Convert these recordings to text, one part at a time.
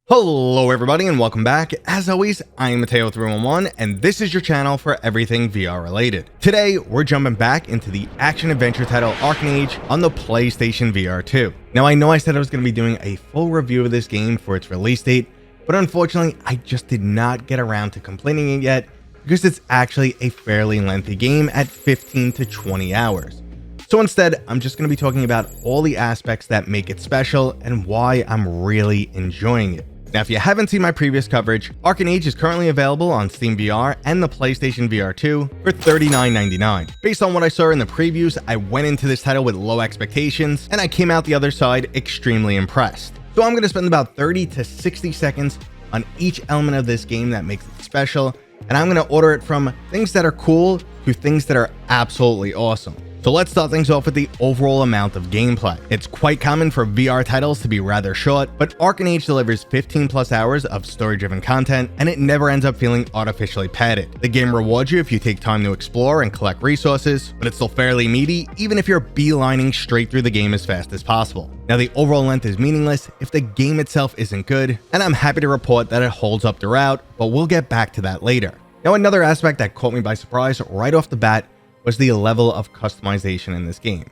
Hello everybody and welcome back. As always, I am Mateo311 and this is your channel for everything VR related. Today, we're jumping back into the action-adventure title Arken Age on the PlayStation VR 2. Now I know I said I was going to be doing a full review of this game for its release date, but unfortunately I just did not get around to completing it yet because it's actually a fairly lengthy game at 15 to 20 hours. So instead, I'm just going to be talking about all the aspects that make it special and why I'm really enjoying it. Now, if you haven't seen my previous coverage, Arken Age is currently available on Steam VR and the PlayStation VR 2 for $39.99. Based on what I saw in the previews, I went into this title with low expectations, and I came out the other side extremely impressed. So I'm going to spend about 30 to 60 seconds on each element of this game that makes it special, and I'm going to order it from things that are cool to things that are absolutely awesome. So let's start things off with the overall amount of gameplay. It's quite common for VR titles to be rather short, but Arken Age delivers 15 plus hours of story-driven content, and it never ends up feeling artificially padded. The game rewards you if you take time to explore and collect resources, but it's still fairly meaty even if you're beelining straight through the game as fast as possible. Now, the overall length is meaningless if the game itself isn't good, and I'm happy to report that it holds up throughout, but we'll get back to that later. Now, another aspect that caught me by surprise right off the bat was the level of customization in this game.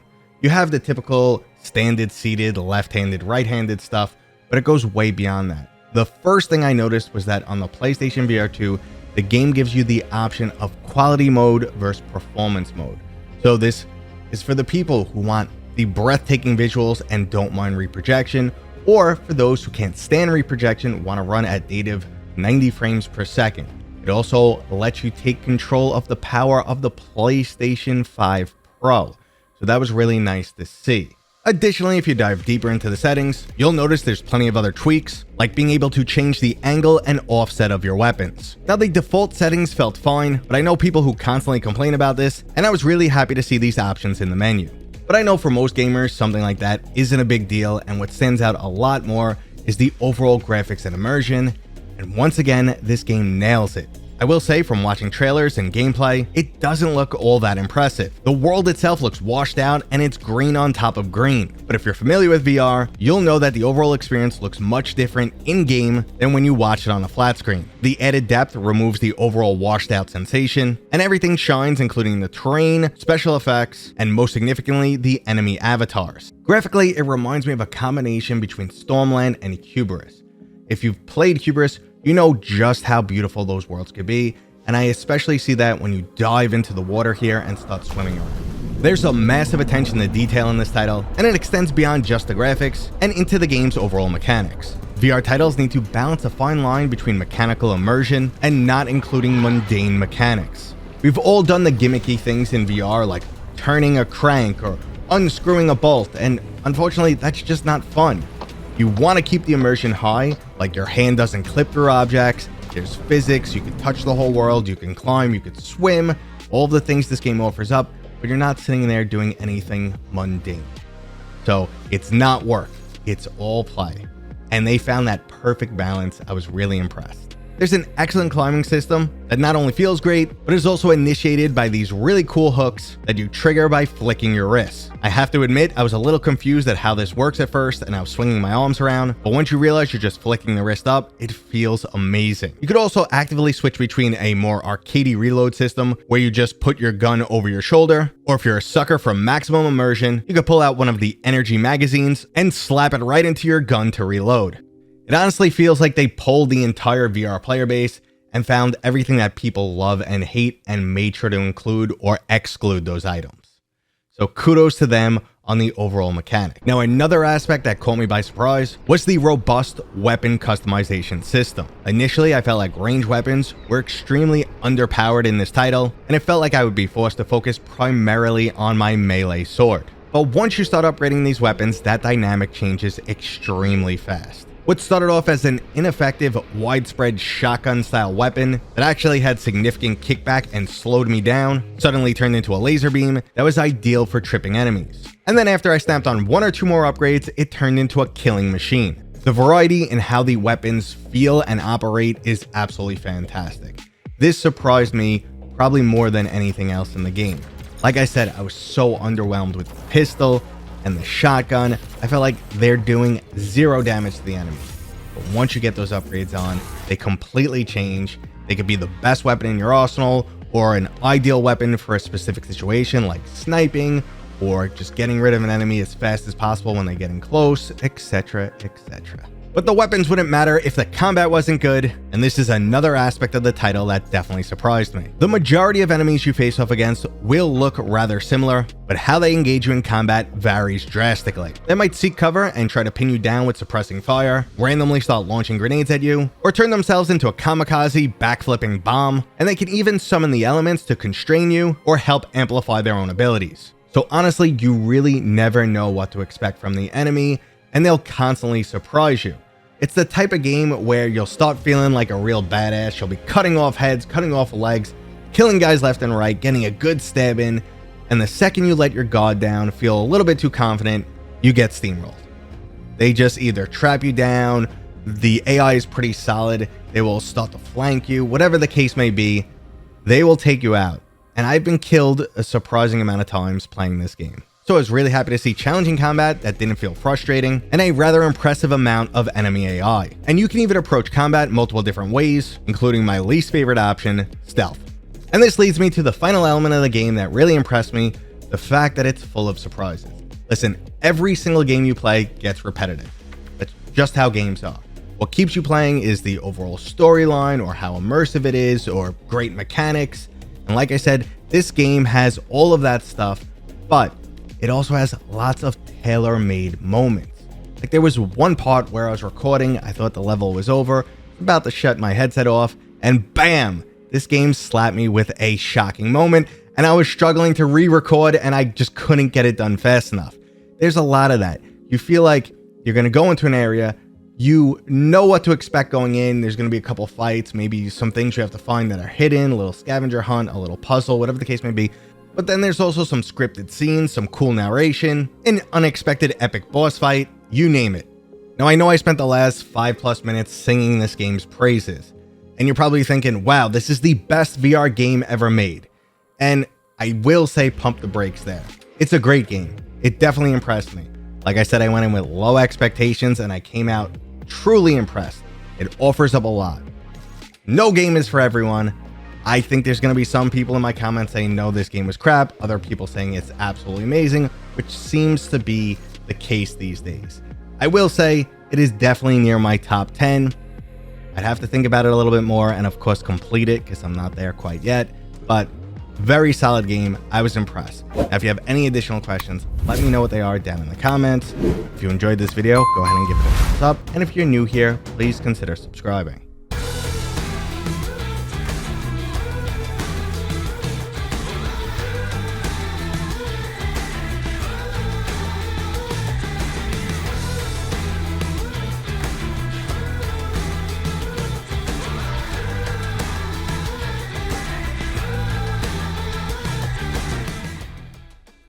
You have the typical standard seated, left-handed, right-handed stuff, but it goes way beyond that. The first thing I noticed was that on the PlayStation VR 2, the game gives you the option of quality mode versus performance mode. So this is for the people who want the breathtaking visuals and don't mind reprojection, or for those who can't stand reprojection, want to run at native 90 frames per second. It also lets you take control of the power of the PlayStation 5 Pro. So that was really nice to see. Additionally, if you dive deeper into the settings, you'll notice there's plenty of other tweaks, like being able to change the angle and offset of your weapons. Now, the default settings felt fine, but I know people who constantly complain about this, and I was really happy to see these options in the menu. But I know for most gamers, something like that isn't a big deal, and what stands out a lot more is the overall graphics and immersion. And once again, this game nails it. I will say, from watching trailers and gameplay, it doesn't look all that impressive. The world itself looks washed out and it's green on top of green. But if you're familiar with VR, you'll know that the overall experience looks much different in-game than when you watch it on a flat screen. The added depth removes the overall washed out sensation, and everything shines, including the terrain, special effects, and most significantly, the enemy avatars. Graphically, it reminds me of a combination between Stormland and Hubris. If you've played Hubris, you know just how beautiful those worlds could be, and I especially see that when you dive into the water here and start swimming around. There's a massive attention to detail in this title, and it extends beyond just the graphics and into the game's overall mechanics. VR titles need to balance a fine line between mechanical immersion and not including mundane mechanics. We've all done the gimmicky things in VR, like turning a crank or unscrewing a bolt, and unfortunately that's just not fun. You want to keep the immersion high, like your hand doesn't clip through objects, there's physics, you can touch the whole world, you can climb, you can swim, all of the things this game offers up, but you're not sitting there doing anything mundane. So it's not work, it's all play. And they found that perfect balance. I was really impressed. There's an excellent climbing system that not only feels great, but is also initiated by these really cool hooks that you trigger by flicking your wrists. I have to admit, I was a little confused at how this works at first, and I was swinging my arms around, but once you realize you're just flicking the wrist up, it feels amazing. You could also actively switch between a more arcadey reload system where you just put your gun over your shoulder, or if you're a sucker for maximum immersion, you could pull out one of the energy magazines and slap it right into your gun to reload. It honestly feels like they pulled the entire VR player base and found everything that people love and hate and made sure to include or exclude those items. So kudos to them on the overall mechanic. Now, another aspect that caught me by surprise was the robust weapon customization system. Initially, I felt like ranged weapons were extremely underpowered in this title, and it felt like I would be forced to focus primarily on my melee sword. But once you start upgrading these weapons, that dynamic changes extremely fast. What started off as an ineffective, widespread shotgun-style weapon that actually had significant kickback and slowed me down suddenly turned into a laser beam that was ideal for tripping enemies. And then after I snapped on one or two more upgrades, it turned into a killing machine. The variety in how the weapons feel and operate is absolutely fantastic. This surprised me probably more than anything else in the game. Like I said, I was so underwhelmed with the pistol and the shotgun. I felt like they're doing zero damage to the enemy. but once you get those upgrades on, they completely change. They could be the best weapon in your arsenal, or an ideal weapon for a specific situation like sniping, or just getting rid of an enemy as fast as possible when they get in close, etc, etc. But the weapons wouldn't matter if the combat wasn't good, and this is another aspect of the title that definitely surprised me. The majority of enemies you face off against will look rather similar, but how they engage you in combat varies drastically. They might seek cover and try to pin you down with suppressing fire, randomly start launching grenades at you, or turn themselves into a kamikaze backflipping bomb, and they can even summon the elements to constrain you or help amplify their own abilities. So honestly, you really never know what to expect from the enemy, and they'll constantly surprise you. It's the type of game where you'll start feeling like a real badass. You'll be cutting off heads, cutting off legs, killing guys left and right, getting a good stab in, and the second you let your guard down, feel a little bit too confident, you get steamrolled. They just either trap you down, the AI is pretty solid, they will start to flank you, whatever the case may be, they will take you out. And I've been killed a surprising amount of times playing this game. So I was really happy to see challenging combat that didn't feel frustrating, and a rather impressive amount of enemy AI. And you can even approach combat multiple different ways, including my least favorite option, stealth. And this leads me to the final element of the game that really impressed me, the fact that it's full of surprises. Listen, every single game you play gets repetitive. That's just how games are. What keeps you playing is the overall storyline, or how immersive it is, or great mechanics. And like I said, this game has all of that stuff, but it also has lots of tailor-made moments. Like there was one part where I was recording, I thought the level was over, about to shut my headset off, and bam, this game slapped me with a shocking moment, and I was struggling to re-record and I just couldn't get it done fast enough. There's a lot of that. You feel like you're gonna go into an area, you know what to expect going in, there's gonna be a couple fights, maybe some things you have to find that are hidden, a little scavenger hunt, a little puzzle, whatever the case may be. But then there's also some scripted scenes, some cool narration, an unexpected epic boss fight, you name it. Now I know I spent the last 5+ minutes singing this game's praises, and you're probably thinking, wow, this is the best VR game ever made. And I will say pump the brakes there. It's a great game. It definitely impressed me. Like I said, I went in with low expectations and I came out truly impressed. It offers up a lot. No game is for everyone. I think there's going to be some people in my comments saying, no, this game was crap. Other people saying it's absolutely amazing, which seems to be the case these days. I will say it is definitely near my top 10. I'd have to think about it a little bit more and of course complete it because I'm not there quite yet, but very solid game. I was impressed. Now, if you have any additional questions, let me know what they are down in the comments. If you enjoyed this video, go ahead and give it a thumbs up. And if you're new here, please consider subscribing.